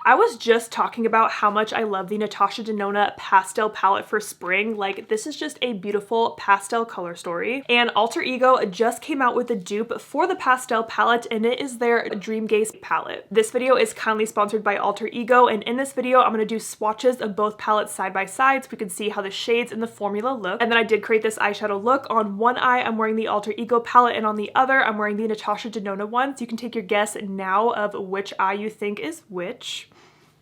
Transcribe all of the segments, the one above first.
I was just talking about how much I love the Natasha Denona pastel palette for spring. Like, this is just a beautiful pastel color story. And Alter Ego just came out with a dupe for the pastel palette, and it is their Dream Gaze palette. This video is kindly sponsored by Alter Ego, and in this video I'm going to do swatches of both palettes side by side so we can see how the shades and the formula look. And then I did create this eyeshadow look. On one eye I'm wearing the Alter Ego palette, and on the other I'm wearing the Natasha Denona one. So you can take your guess now of which eye you think is which.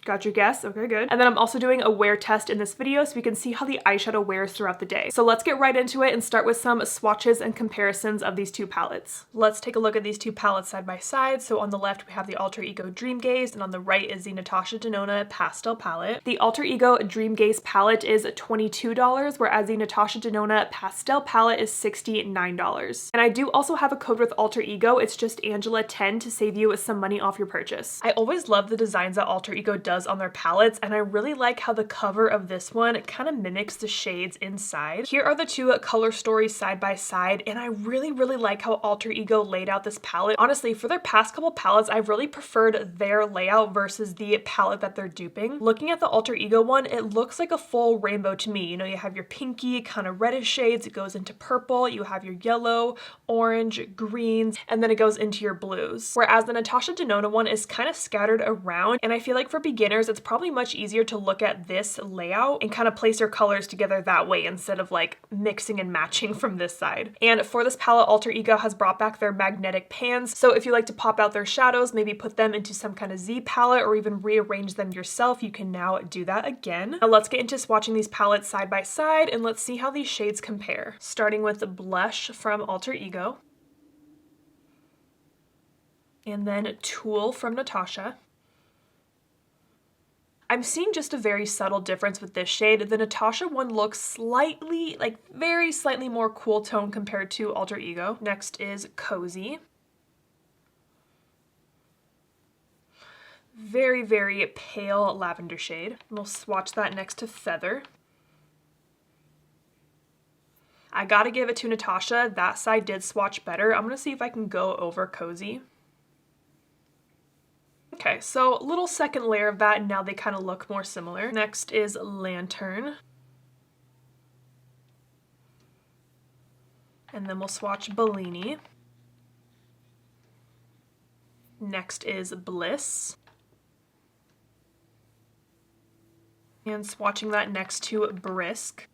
Got your guess? Okay, good. And then I'm also doing a wear test in this video so we can see how the eyeshadow wears throughout the day. So let's get right into it and start with some swatches and comparisons of these two palettes. Let's take a look at these two palettes side by side. So on the left we have the Alter Ego Dream Gaze, and on the right is the Natasha Denona pastel palette. The Alter Ego Dream Gaze palette is $22, whereas the Natasha Denona pastel palette is $69. And I do also have a code with Alter Ego. It's just Angela10 to save you some money off your purchase. I always love the designs that Alter Ego does on their palettes, and I really like how the cover of this one kind of mimics the shades inside. Here are the two color stories side by side, and I really like how Alter Ego laid out this palette. Honestly, for their past couple palettes, I've really preferred their layout versus the palette that they're duping. Looking at the Alter Ego one, it looks like a full rainbow to me. You know, you have your pinky, kind of reddish shades, it goes into purple, you have your yellow, orange, greens, and then it goes into your blues. Whereas the Natasha Denona one is kind of scattered around, and I feel like for beginners, it's probably much easier to look at this layout and kind of place your colors together that way instead of like mixing and matching from this side. And for this palette, Alter Ego has brought back their magnetic pans. So if you like to pop out their shadows, maybe put them into some kind of Z palette or even rearrange them yourself, you can now do that again. Now let's get into swatching these palettes side by side and let's see how these shades compare. Starting with the Blush from Alter Ego. And then Tulle from Natasha. I'm seeing just a very subtle difference with this shade. The Natasha one looks slightly, like very slightly more cool tone compared to Alter Ego. Next is Cozy. Very pale lavender shade. We'll swatch that next to Feather. I gotta give it to Natasha. That side did swatch better. I'm gonna see if I can go over Cozy. Okay, so little second layer of that, and now they kind of look more similar. Next is Lantern. And then we'll swatch Bellini. Next is Bliss. And swatching that next to Brisk.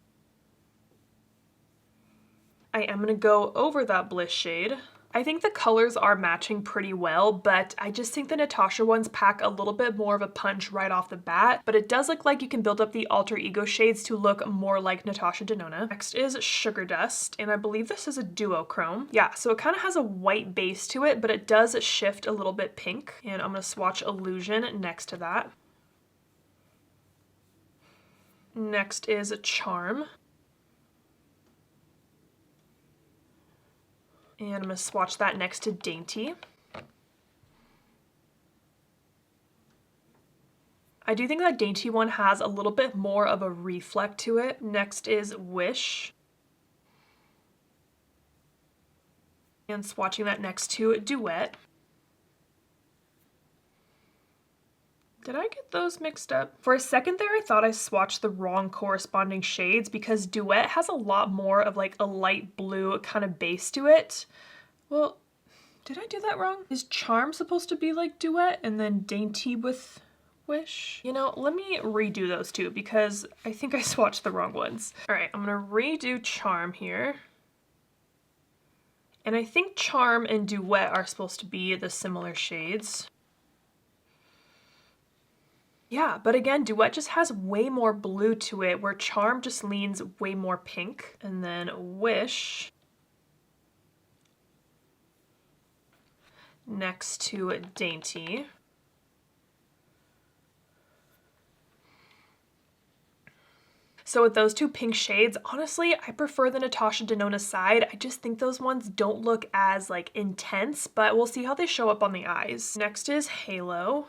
I am going to go over that Bliss shade. I think the colors are matching pretty well, but I just think the Natasha ones pack a little bit more of a punch right off the bat, but it does look like you can build up the Alter Ego shades to look more like Natasha Denona. Next is Sugar Dust, and I believe this is a duochrome. Yeah, so it kind of has a white base to it, but it does shift a little bit pink, and I'm going to swatch Illusion next to that. Next is Charm. And I'm going to swatch that next to Dainty. I do think that Dainty one has a little bit more of a reflect to it. Next is Wish. And swatching that next to Duet. Did I get those mixed up? For a second there, I thought I swatched the wrong corresponding shades because Duet has a lot more of like a light blue kind of base to it. Well, did I do that wrong? Is Charm supposed to be like Duet and then Dainty with Wish? You know, let me redo those two because I think I swatched the wrong ones. All right, I'm gonna redo Charm here. And I think Charm and Duet are supposed to be the similar shades. Yeah, but again, Duet just has way more blue to it, where Charm just leans way more pink. And then Wish. Next to Dainty. So with those two pink shades, honestly, I prefer the Natasha Denona side. I just think those ones don't look as like intense, but we'll see how they show up on the eyes. Next is Halo.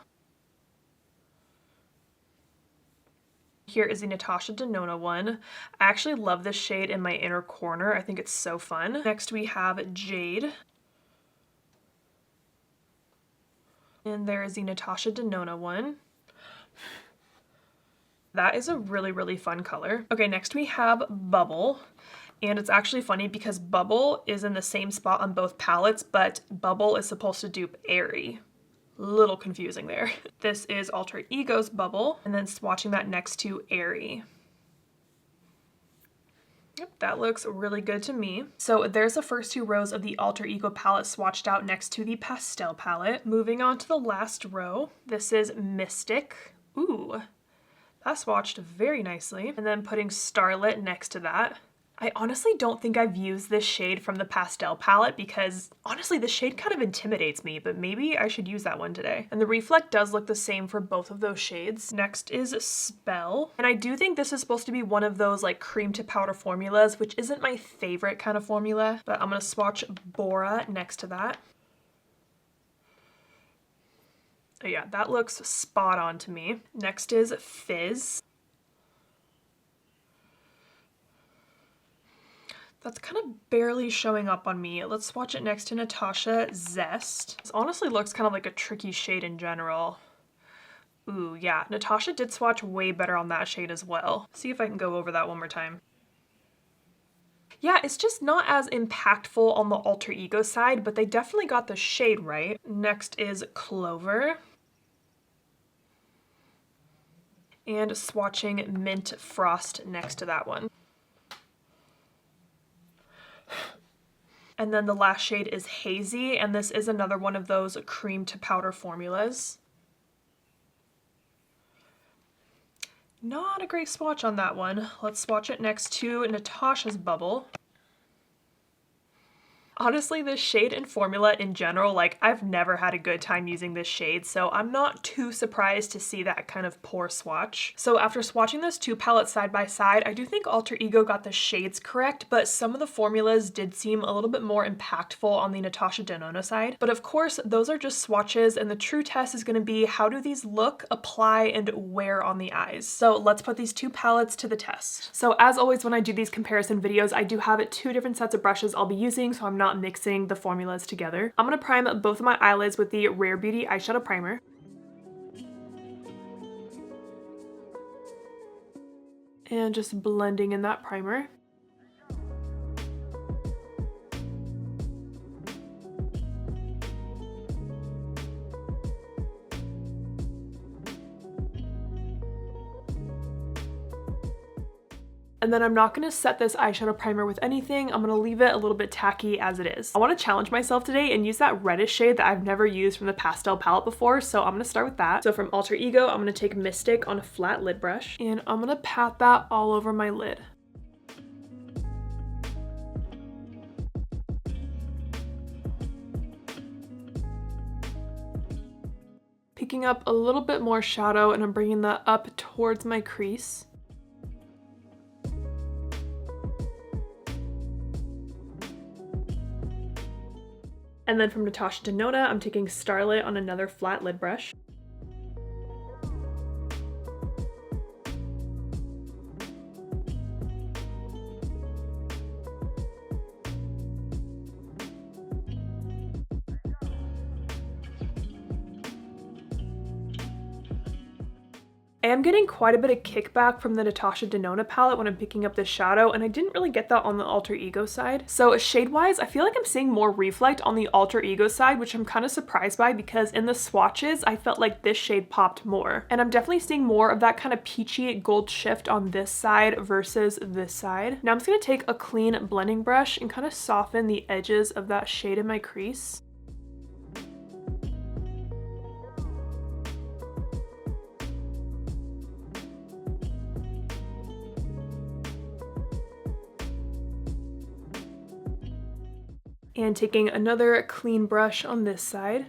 Here is the Natasha Denona one. I actually love this shade in my inner corner. I think it's so fun. Next we have Jade. And there is the Natasha Denona one. That is a really, really fun color. Okay, next we have Bubble. And it's actually funny because Bubble is in the same spot on both palettes, but Bubble is supposed to dupe Airy. Little confusing there. This is Alter Ego's Bubble, and then swatching that next to Airy. Yep, that looks really good to me. So there's the first 2 rows of the Alter Ego palette swatched out next to the Pastel palette. Moving on to the last row, this is Mystic. Ooh, that swatched very nicely. And then putting Starlit next to that. I honestly don't think I've used this shade from the Pastel palette because honestly the shade kind of intimidates me, but maybe I should use that one today. And the Reflect does look the same for both of those shades. Next is Spell. And I do think this is supposed to be one of those like cream to powder formulas, which isn't my favorite kind of formula, but I'm gonna swatch Bora next to that. Oh yeah, that looks spot on to me. Next is Fizz. That's kind of barely showing up on me. Let's swatch it next to Natasha Zest. This honestly looks kind of like a tricky shade in general. Ooh, yeah, Natasha did swatch way better on that shade as well. See if I can go over that one more time. Yeah, it's just not as impactful on the Alter Ego side, but they definitely got the shade right. Next is Clover. And swatching Mint Frost next to that one. And then the last shade is Hazy, and this is another one of those cream to powder formulas. Not a great swatch on that one. Let's swatch it next to Natasha's Bubble. Honestly, this shade and formula in general, like I've never had a good time using this shade, so I'm not too surprised to see that kind of poor swatch. So after swatching those 2 palettes side by side, I do think Alter Ego got the shades correct, but some of the formulas did seem a little bit more impactful on the Natasha Denona side. But of course, those are just swatches, and the true test is going to be how do these look, apply, and wear on the eyes. So let's put these 2 palettes to the test. So as always, when I do these comparison videos, I do have 2 different sets of brushes I'll be using, so I'm not mixing the formulas together. I'm gonna prime both of my eyelids with the Rare Beauty eyeshadow primer. And just blending in that primer. And then I'm not gonna set this eyeshadow primer with anything. I'm gonna leave it a little bit tacky as it is. I wanna challenge myself today and use that reddish shade that I've never used from the Pastel palette before, so I'm gonna start with that. So from Alter Ego, I'm gonna take Mystic on a flat lid brush, and I'm gonna pat that all over my lid. Picking up a little bit more shadow, and I'm bringing that up towards my crease. And then from Natasha Denona, I'm taking Starlit on another flat lid brush. I am getting quite a bit of kickback from the Natasha Denona palette when I'm picking up this shadow, and I didn't really get that on the Alter Ego side. So shade-wise, I feel like I'm seeing more Reflect on the Alter Ego side, which I'm kind of surprised by because in the swatches, I felt like this shade popped more. And I'm definitely seeing more of that kind of peachy gold shift on this side versus this side. Now I'm just going to take a clean blending brush and kind of soften the edges of that shade in my crease. And taking another clean brush on this side.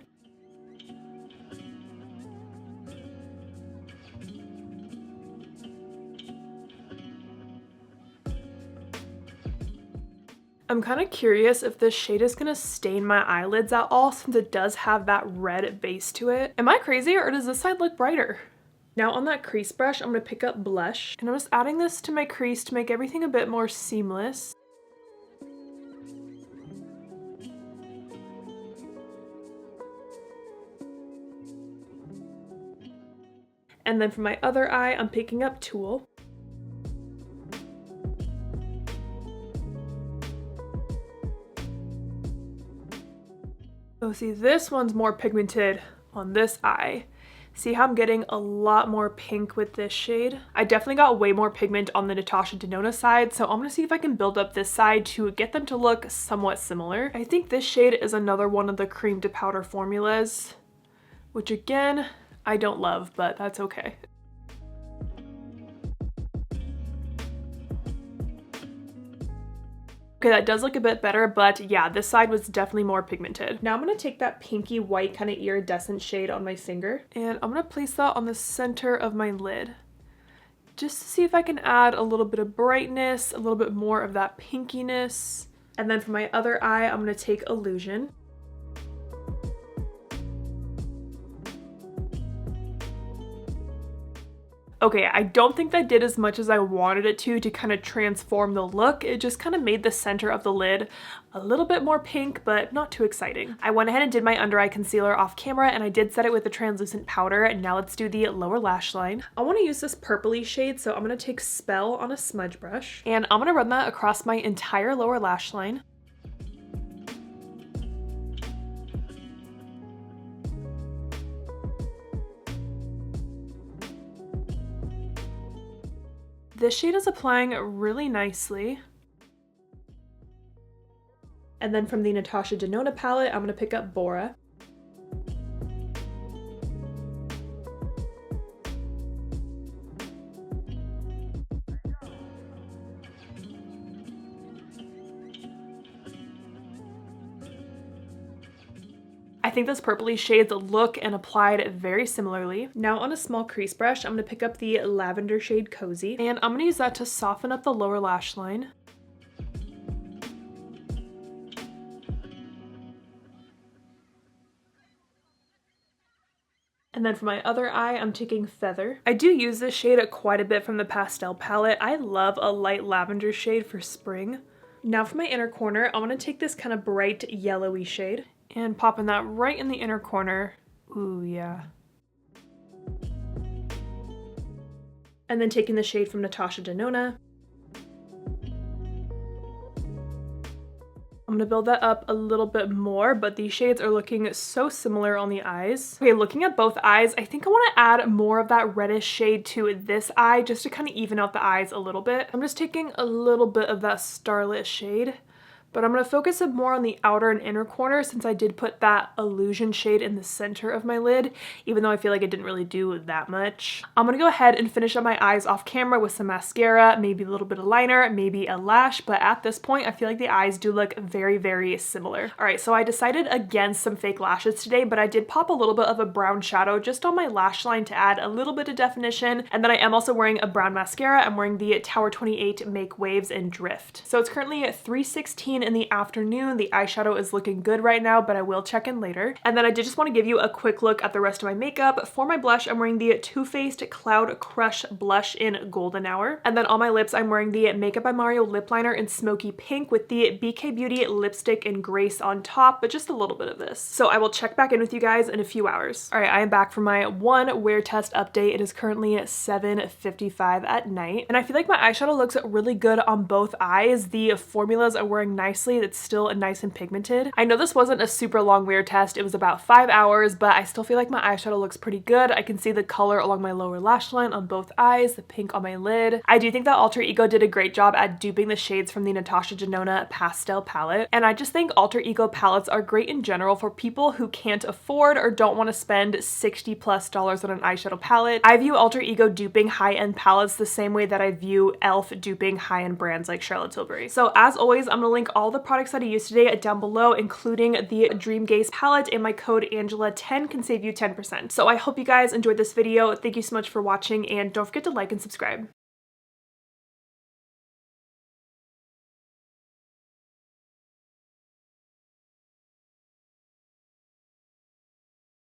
I'm kind of curious if this shade is going to stain my eyelids at all since it does have that red base to it. Am I crazy, or does this side look brighter? Now on that crease brush, I'm going to pick up blush, and I'm just adding this to my crease to make everything a bit more seamless. And then for my other eye, I'm picking up Tulle. So see, this one's more pigmented on this eye. See how I'm getting a lot more pink with this shade? I definitely got way more pigment on the Natasha Denona side, so I'm gonna see if I can build up this side to get them to look somewhat similar. I think this shade is another one of the cream to powder formulas, which again, I don't love, but that's okay. Okay, that does look a bit better, but yeah, this side was definitely more pigmented. Now I'm gonna take that pinky white kind of iridescent shade on my finger, and I'm gonna place that on the center of my lid, just to see if I can add a little bit of brightness, a little bit more of that pinkiness. And then for my other eye, I'm gonna take Illusion. Okay, I don't think that did as much as I wanted it to kind of transform the look. It just kind of made the center of the lid a little bit more pink, but not too exciting. I went ahead and did my under eye concealer off camera, and I did set it with a translucent powder. And now let's do the lower lash line. I want to use this purpley shade, so I'm going to take Spell on a smudge brush, and I'm going to run that across my entire lower lash line. This shade is applying really nicely. And then from the Natasha Denona palette, I'm going to pick up Bora. I think those purpley shades look and applied very similarly. Now on a small crease brush, I'm going to pick up the lavender shade Cozy, and I'm going to use that to soften up the lower lash line. And then for my other eye, I'm taking Feather. I do use this shade quite a bit from the pastel palette. I love a light lavender shade for spring. Now for my inner corner, I'm going to take this kind of bright yellowy shade and popping that right in the inner corner. Ooh, yeah. And then taking the shade from Natasha Denona. I'm gonna build that up a little bit more, but these shades are looking so similar on the eyes. Okay, looking at both eyes, I think I want to add more of that reddish shade to this eye just to kind of even out the eyes a little bit. I'm just taking a little bit of that Starlit shade, but I'm going to focus it more on the outer and inner corner since I did put that Illusion shade in the center of my lid, even though I feel like it didn't really do that much. I'm going to go ahead and finish up my eyes off camera with some mascara, maybe a little bit of liner, maybe a lash, but at this point I feel like the eyes do look very, very similar. Alright, so I decided against some fake lashes today, but I did pop a little bit of a brown shadow just on my lash line to add a little bit of definition, and then I am also wearing a brown mascara. I'm wearing the Tower 28 Make Waves in Drift. So it's currently at 3:16 in the afternoon. The eyeshadow is looking good right now, but I will check in later. And then I did just want to give you a quick look at the rest of my makeup. For my blush, I'm wearing the Too Faced Cloud Crush blush in Golden Hour. And then on my lips, I'm wearing the Makeup by Mario lip liner in Smoky Pink with the BK Beauty lipstick in Grace on top, but just a little bit of this. So I will check back in with you guys in a few hours. All right, I am back for my one wear test update. It is currently at 7:55 at night, and I feel like my eyeshadow looks really good on both eyes. The formulas are wearing nicely. It's still nice and pigmented. I know this wasn't a super long wear test. It was about 5 hours, but I still feel like my eyeshadow looks pretty good. I can see the color along my lower lash line on both eyes, the pink on my lid. I do think that Alter Ego did a great job at duping the shades from the Natasha Denona pastel palette, and I just think Alter Ego palettes are great in general for people who can't afford or don't want to spend $60+ on an eyeshadow palette. I view Alter Ego duping high-end palettes the same way that I view e.l.f. duping high-end brands like Charlotte Tilbury. So as always, I'm gonna link all the products that I used today down below, including the Dream Gaze palette, and my code Angela10 can save you 10%. So I hope you guys enjoyed this video. Thank you so much for watching, and don't forget to like and subscribe.